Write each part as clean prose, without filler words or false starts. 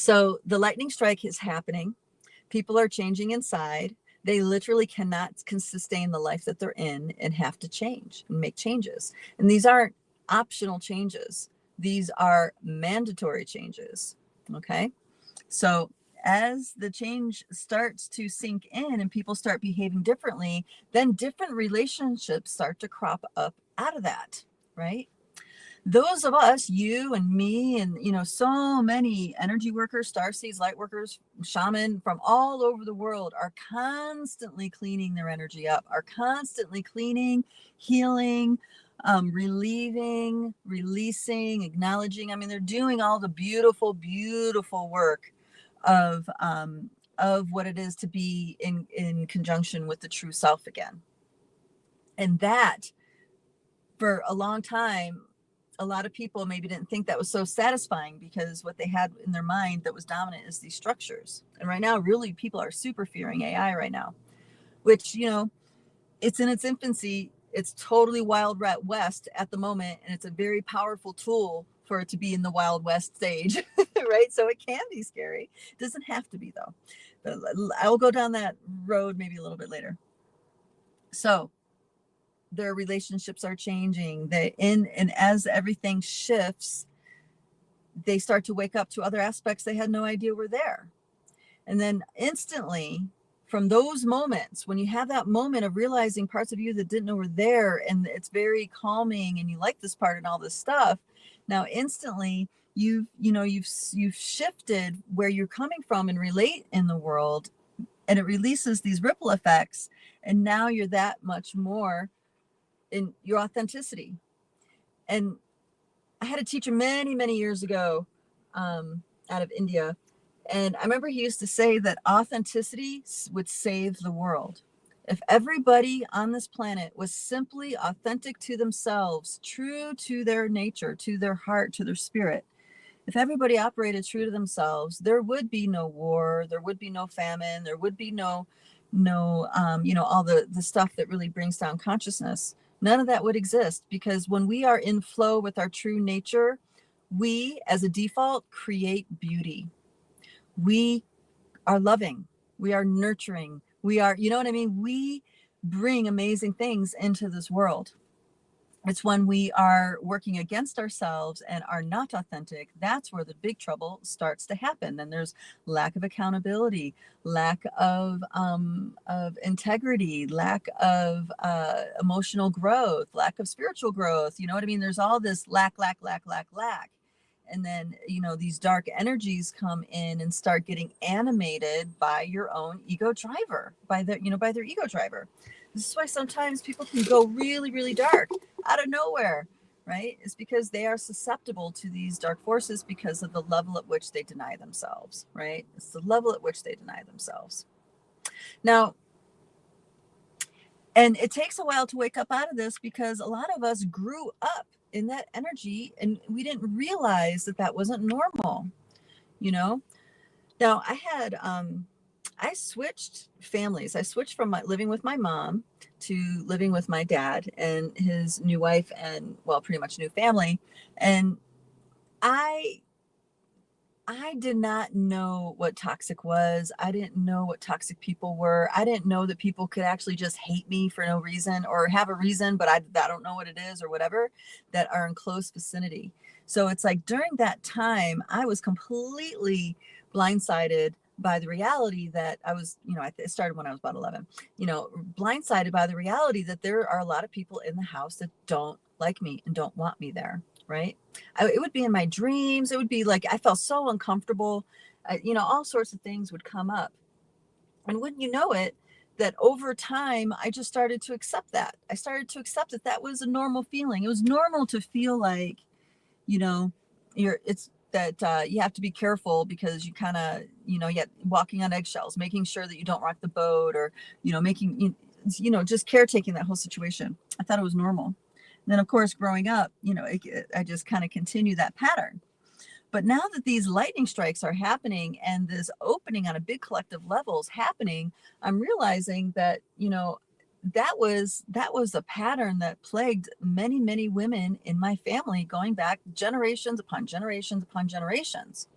So the lightning strike is happening. People are changing inside. They literally cannot can sustain the life that they're in and have to change and make changes. And these aren't optional changes. These are mandatory changes. Okay. So as the change starts to sink in and people start behaving differently, then different relationships start to crop up out of that, right? Those of us, you and me, and so many energy workers, starseeds, light workers, shaman from all over the world are constantly cleaning their energy up, are constantly cleaning, healing, relieving, releasing, acknowledging. I mean, they're doing all the beautiful, beautiful work of what it is to be in conjunction with the true self again. And that, for a long time, a lot of people maybe didn't think that was so satisfying, because what they had in their mind that was dominant is these structures. And right now, really, people are super fearing AI right now, which, it's in its infancy. It's totally wild west at the moment. And it's a very powerful tool for it to be in the wild west stage, right? So it can be scary. It doesn't have to be, though. But I'll go down that road maybe a little bit later. So their relationships are changing. And as everything shifts, they start to wake up to other aspects they had no idea were there. And then instantly, from those moments, when you have that moment of realizing parts of you that didn't know were there, and it's very calming, and you like this part and all this stuff, now instantly you've shifted where you're coming from and relate in the world, and it releases these ripple effects, and now you're that much more in your authenticity. And I had a teacher many, many years ago, out of India. And I remember he used to say that authenticity would save the world. If everybody on this planet was simply authentic to themselves, true to their nature, to their heart, to their spirit, if everybody operated true to themselves, there would be no war, there would be no famine, there would be no all the stuff that really brings down consciousness. None of that would exist, because when we are in flow with our true nature, we, as a default, create beauty. We are loving. We are nurturing. We are, you know what I mean? We bring amazing things into this world. It's when we are working against ourselves and are not authentic, that's where the big trouble starts to happen. And there's lack of accountability, lack of integrity, lack of emotional growth, lack of spiritual growth. You know what I mean? There's all this lack. And then, these dark energies come in and start getting animated by your own ego driver, by their ego driver. This is why sometimes people can go really, really dark out of nowhere, right? It's because they are susceptible to these dark forces because of the level at which they deny themselves, right? It's the level at which they deny themselves. Now, and it takes a while to wake up out of this, because a lot of us grew up in that energy and we didn't realize that that wasn't normal, Now, I switched families. I switched from living with my mom to living with my dad and his new wife and, well, pretty much new family. And I did not know what toxic was. I didn't know what toxic people were. I didn't know that people could actually just hate me for no reason, or have a reason, but I don't know what it is or whatever, that are in close vicinity. So it's like during that time, I was completely blindsided by the reality that I was, it started when I was about 11, blindsided by the reality that there are a lot of people in the house that don't like me and don't want me there. Right. It would be in my dreams. It would be like, I felt so uncomfortable. All sorts of things would come up. And wouldn't you know it, that over time, I just started to accept that. I started to accept that that was a normal feeling. It was normal to feel like, you have to be careful, because you kind of, yet walking on eggshells, making sure that you don't rock the boat, or, just caretaking that whole situation. I thought it was normal. And then, of course, growing up, I just kind of continue that pattern. But now that these lightning strikes are happening and this opening on a big collective level is happening, I'm realizing that, that was a pattern that plagued many, many women in my family, going back generations upon generations upon generations.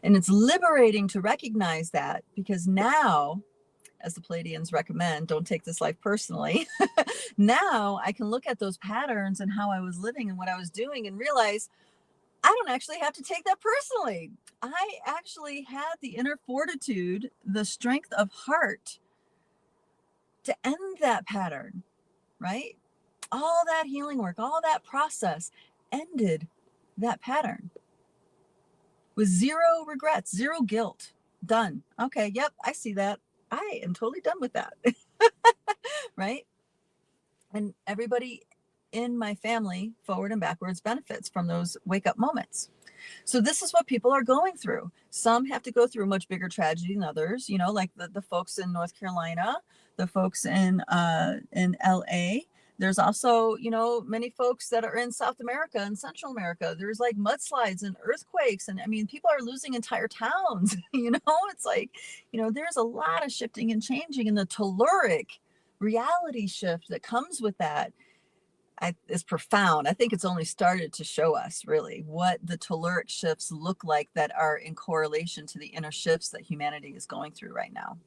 And it's liberating to recognize that, because now, as the Palladians recommend, don't take this life personally. Now I can look at those patterns and how I was living and what I was doing and realize I don't actually have to take that personally. I actually had the inner fortitude, the strength of heart to end that pattern, right? All that healing work, all that process ended that pattern with zero regrets, zero guilt. Done. Okay, yep, I see that. I am totally done with that. Right? And everybody in my family, forward and backwards, benefits from those wake up moments. So this is what people are going through. Some have to go through a much bigger tragedy than others, like the folks in North Carolina, the folks in LA. There's also, many folks that are in South America and Central America. There's like mudslides and earthquakes. And I mean, people are losing entire towns, it's like, there's a lot of shifting and changing, and the telluric reality shift that comes with that is profound. I think it's only started to show us really what the telluric shifts look like that are in correlation to the inner shifts that humanity is going through right now.